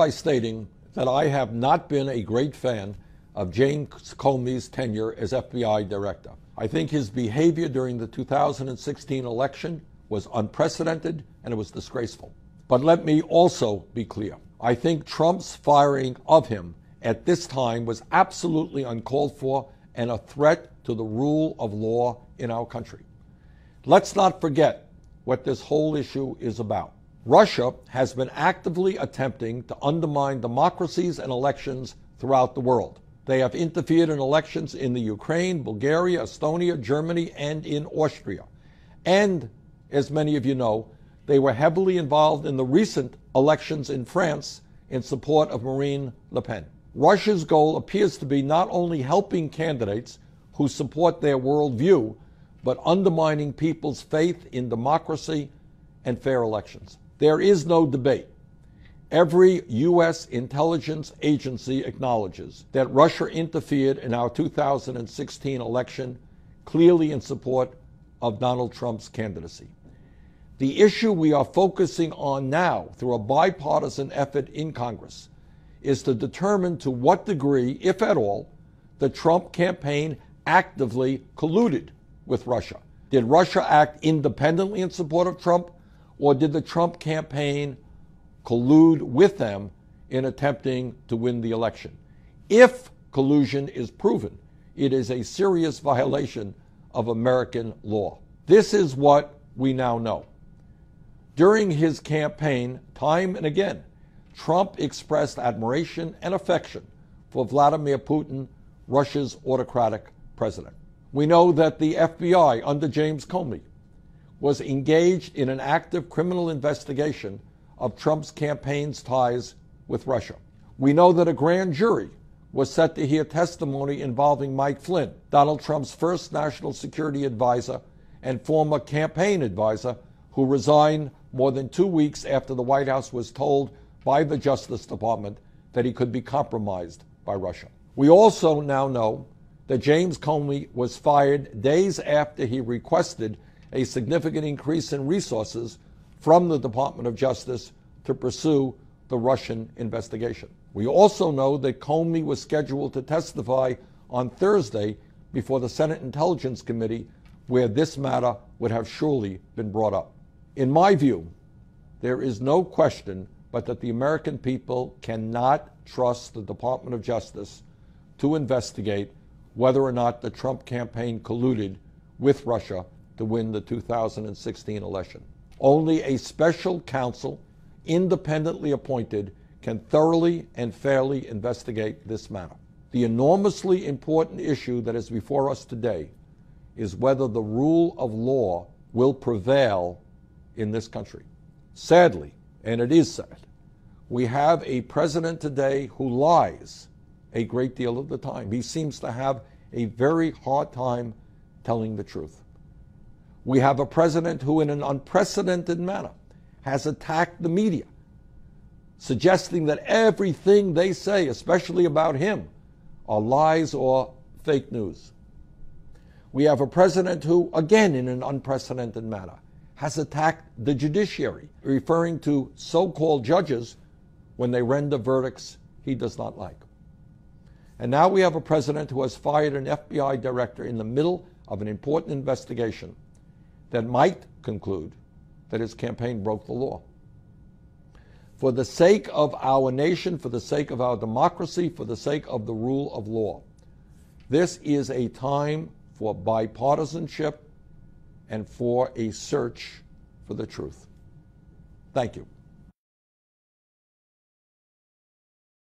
by stating that I have not been a great fan of James Comey's tenure as FBI director. I think his behavior during the 2016 election was unprecedented and it was disgraceful. But let me also be clear. I think Trump's firing of him at this time was absolutely uncalled for and a threat to the rule of law in our country. Let's not forget what this whole issue is about. Russia has been actively attempting to undermine democracies and elections throughout the world. They have interfered in elections in the Ukraine, Bulgaria, Estonia, Germany, and in Austria. And, as many of you know, they were heavily involved in the recent elections in France in support of Marine Le Pen. Russia's goal appears to be not only helping candidates who support their worldview, but undermining people's faith in democracy and fair elections. There is no debate. Every U.S. intelligence agency acknowledges that Russia interfered in our 2016 election, clearly in support of Donald Trump's candidacy. The issue we are focusing on now, through a bipartisan effort in Congress, is to determine to what degree, if at all, the Trump campaign actively colluded with Russia. Did Russia act independently in support of Trump, or did the Trump campaign collude with them in attempting to win the election? If collusion is proven, it is a serious violation of American law. This is what we now know. During his campaign, time and again, Trump expressed admiration and affection for Vladimir Putin, Russia's autocratic president. We know that the FBI, under James Comey, was engaged in an active criminal investigation of Trump's campaign's ties with Russia. We know that a grand jury was set to hear testimony involving Mike Flynn, Donald Trump's first national security advisor and former campaign advisor, who resigned more than 2 weeks after the White House was told by the Justice Department that he could be compromised by Russia. We also now know that James Comey was fired days after he requested a significant increase in resources from the Department of Justice to pursue the Russian investigation. We also know that Comey was scheduled to testify on Thursday before the Senate Intelligence Committee, where this matter would have surely been brought up. In my view, there is no question but that the American people cannot trust the Department of Justice to investigate whether or not the Trump campaign colluded with Russia to win the 2016 election. Only a special counsel, independently appointed, can thoroughly and fairly investigate this matter. The enormously important issue that is before us today is whether the rule of law will prevail in this country. Sadly, and it is sad, we have a president today who lies a great deal of the time. He seems to have a very hard time telling the truth. We have a president who, in an unprecedented manner, has attacked the media, suggesting that everything they say, especially about him, are lies or fake news. We have a president who, again, in an unprecedented manner, has attacked the judiciary, referring to so-called judges when they render verdicts he does not like. And now we have a president who has fired an FBI director in the middle of an important investigation that might conclude that his campaign broke the law. For the sake of our nation, for the sake of our democracy, for the sake of the rule of law, this is a time for bipartisanship and for a search for the truth. Thank you.